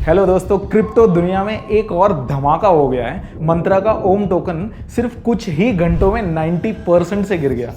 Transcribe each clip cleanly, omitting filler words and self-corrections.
Hello दोस्तों, crypto दुनिया में एक और धमाका हो गया है। मंत्रा का ओम टोकन सिर्फ कुछ ही घंटों में 90% से गिर गया।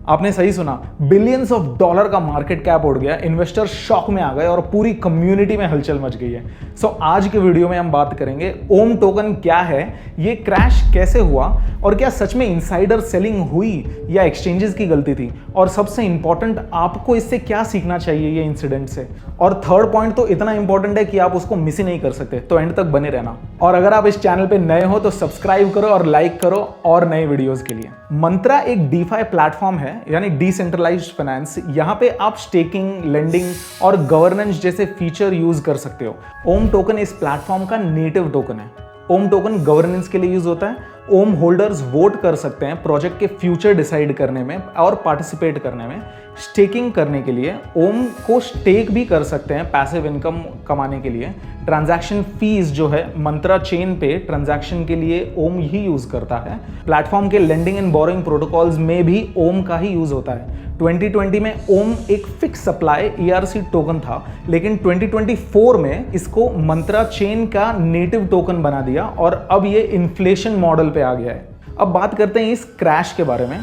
आपने सही सुना, बिलियंस ऑफ डॉलर का मार्केट कैप उड़ गया, इन्वेस्टर शॉक में आ गए और पूरी कम्युनिटी में हलचल मच गई है। आज के वीडियो में हम बात करेंगे ओम टोकन क्या है, ये क्रैश कैसे हुआ और क्या सच में इनसाइडर सेलिंग हुई या एक्सचेंजेस की गलती थी, और सबसे इंपॉर्टेंट आपको इससे क्या सीखना चाहिए ये इंसिडेंट से। और थर्ड पॉइंट तो इतना इंपॉर्टेंट है कि आप उसको मिस ही नहीं कर सकते, तो एंड तक बने रहना। और अगर आप इस चैनल पे नए हो तो सब्सक्राइब करो और लाइक करो और नए वीडियोस के लिए। मंत्रा एक डीफाई प्लेटफॉर्म है, यानी डिसेंट्रलाइज्ड फाइनेंस। यहाँ पे आप स्टेकिंग, लेंडिंग और गवर्नेंस जैसे फीचर यूज कर सकते हो। ओम टोकन इस प्लेटफॉर्म का नेटिव टोकन है। ओम टोकन गवर्नेंस के लिए यूज होता है। ओम होल्डर्स वोट कर सकते हैं प्रोजेक्ट के फ्यूचर डिसाइड करने में और पार्टिसिपेट करने में। स्टेकिंग करने के लिए ओम को स्टेक भी कर सकते हैं पैसिव इनकम कमाने के लिए। ट्रांजैक्शन फीस जो है मंत्रा चेन पे ट्रांजैक्शन के लिए ओम ही यूज करता है। प्लेटफॉर्म के लेंडिंग एंड बोरोइंग प्रोटोकॉल्स में भी ओम का ही यूज होता है। 2020 में ओम एक फिक्स सप्लाई ERC टोकन था, लेकिन 2024 में इसको मंत्रा चेन का नेटिव टोकन बना दिया और अब ये इन्फ्लेशन मॉडल पे आ गया है। अब बात करते हैं इस क्रैश के बारे में।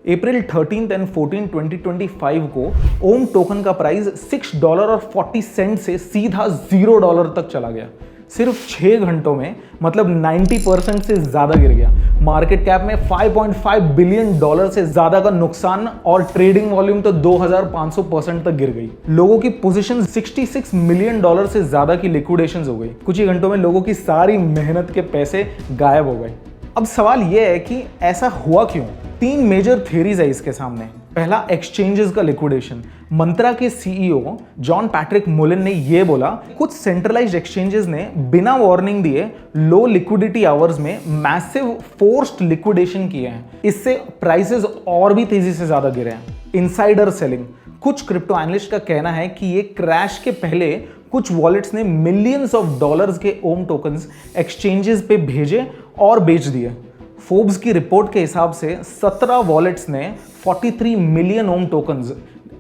अप्रैल 13 एंड 14, 2025 को ओम टोकन का प्राइस $6.40 से सीधा $0 तक चला गया। सिर्फ 6 घंटों में, मतलब 90% से ज्यादा गिर गया। मार्केट कैप में $5.5 बिलियन से ज्यादा का नुकसान और ट्रेडिंग वॉल्यूम तो 2500% तक गिर गई। लोगों की पोजीशन $66 मिलियन से ज्यादा की लिक्विडेशंस हो गई। कुछ ही घंटों में लोगों की सारी मेहनत के पैसे गायब हो गए। अब सवाल यह है कि ऐसा हुआ क्यों? 3 मेजर थ्योरीज है इसके सामने। पहला, एक्सचेंजेस का लिक्विडेशन। मंत्रा के CEO जॉन पैट्रिक मुलिन ने यह बोला, कुछ सेंट्रलाइज्ड एक्सचेंजेस ने बिना वार्निंग दिए लो लिक्विडिटी आवर्स में मैसिव फोर्स्ड लिक्विडेशन किए हैं। इससे प्राइसेस और भी तेजी से ज्यादा गिरे हैं। Insider selling. कुछ क्रिप्टो एनालिस्ट का कहना है कि ये क्रैश के पहले कुछ वॉलेट्स ने मिलियंस ऑफ डॉलर्स के ओम टोकन्स एक्सचेंजेस पे भेजे और बेच दिए। फोर्ब्स की रिपोर्ट के हिसाब से 17 वॉलेट्स ने 43 मिलियन ओम टोकन्स,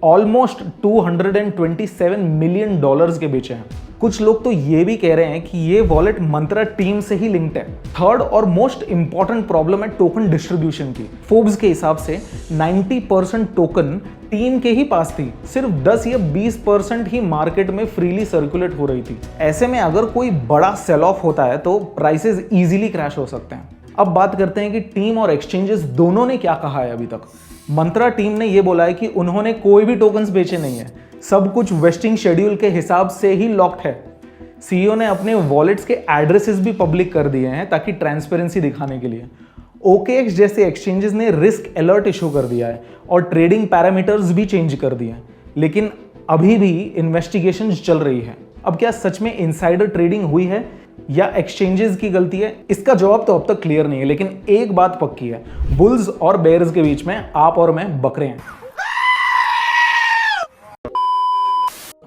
ऑलमोस्ट $227 मिलियन के बेचे हैं। कुछ लोग तो ये भी कह रहे हैं कि ये वॉलेट मंत्रा टीम से ही लिंक्ड है। थर्ड और मोस्ट इंपॉर्टेंट प्रॉब्लम है टोकन डिस्ट्रीब्यूशन की। फोर्ब्स के हिसाब से 90% टोकन टीम के ही पास थी, सिर्फ 10 या 20% ही मार्केट में फ्रीली सर्कुलेट हो रही थी। ऐसे में अगर कोई बड़ा सेल ऑफ होता है तो प्राइसेस इजीली क्रैश हो सकते हैं। अब बात करते हैं कि टीम और एक्सचेंजेस दोनों ने क्या कहा है अभी तक। मंत्रा टीम ने यह बोला है कि उन्होंने कोई भी टोकन्स बेचे नहीं है, सब कुछ वेस्टिंग शेड्यूल के हिसाब से ही लॉक्ड है। CEO ने अपने वॉलेट्स के एड्रेसेस भी पब्लिक कर दिए हैं ताकि ट्रांसपेरेंसी दिखाने के लिए। OKX जैसे एक्सचेंजेस ने रिस्क अलर्ट इशू कर दिया है और ट्रेडिंग पैरामीटर्स भी चेंज कर दिए हैं, लेकिन अभी भी इन्वेस्टिगेशन चल रही है। अब क्या सच में इनसाइडर ट्रेडिंग हुई है या एक्सचेंजेस की गलती है? इसका जवाब तो अब तक क्लियर नहीं है, लेकिन एक बात पक्की है, बुल्स और बेयर्स के बीच में आप और मैं बकरे हैं।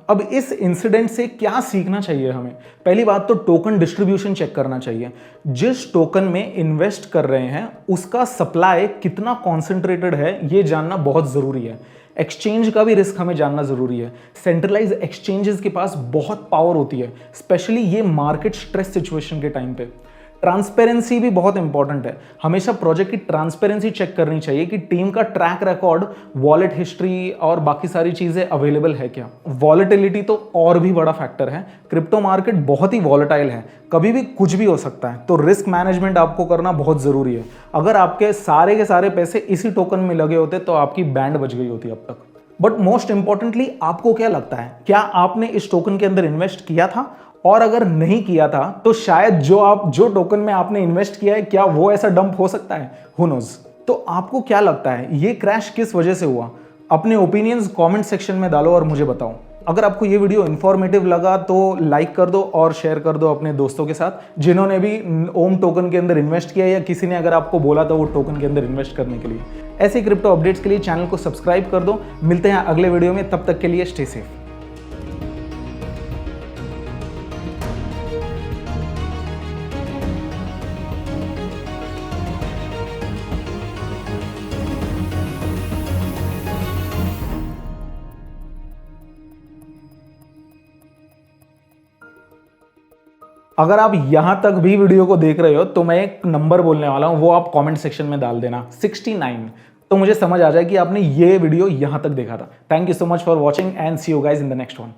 अब इस इंसिडेंट से क्या सीखना चाहिए हमें? पहली बात तो टोकन डिस्ट्रीब्यूशन चेक करना चाहिए। जिस टोकन में इन्वेस्ट कर रहे हैं उसका सप्लाई कितना कॉन्सेंट्रेटेड है, यह जानना बहुत जरूरी है। एक्सचेंज का भी रिस्क हमें जानना जरूरी है। सेंट्रलाइज एक्सचेंजेस के पास बहुत पावर होती है, स्पेशली ये मार्केट स्ट्रेस सिचुएशन के टाइम पे। ट्रांसपेरेंसी भी बहुत इंपॉर्टेंट है। हमेशा प्रोजेक्ट की ट्रांसपेरेंसी चेक करनी चाहिए कि टीम का ट्रैक रिकॉर्ड, वॉलेट हिस्ट्री और बाकी सारी चीजें अवेलेबल है क्या। वॉलेटिलिटी तो और भी बड़ा फैक्टर है। क्रिप्टो मार्केट बहुत ही वॉलेटाइल है, कभी भी कुछ भी हो सकता है, तो रिस्क मैनेजमेंट आपको करना बहुत जरूरी है। अगर आपके सारे के सारे पैसे इसी टोकन में लगे होते तो आपकी बैंड बच गई होती अब तक। बट मोस्ट इंपॉर्टेंटली, आपको क्या लगता है, क्या आपने इस टोकन के अंदर इन्वेस्ट किया था? और अगर नहीं किया था तो शायद जो टोकन में आपने इन्वेस्ट किया है, क्या वो ऐसा डंप हो सकता है? Who knows. तो आपको क्या लगता है, ये क्रैश किस वजह से हुआ? अपने ओपिनियंस कमेंट सेक्शन में डालो और मुझे बताओ। अगर आपको ये वीडियो इन्फॉर्मेटिव लगा तो लाइक कर दो और शेयर कर दो अपने दोस्तों के साथ जिन्होंने भी ओम टोकन के अंदर इन्वेस्ट किया, या किसी ने अगर आपको बोला था वो टोकन के अंदर इन्वेस्ट करने के लिए। ऐसे क्रिप्टो अपडेट्स के लिए चैनल को सब्सक्राइब कर दो। मिलते हैं अगले वीडियो में, तब तक के लिए स्टे सेफ। अगर आप यहां तक भी वीडियो को देख रहे हो तो मैं एक नंबर बोलने वाला हूं, वो आप कमेंट सेक्शन में डाल देना 69, तो मुझे समझ आ जाए कि आपने ये वीडियो यहां तक देखा था। Thank you so much for watching and see you guys in the next one.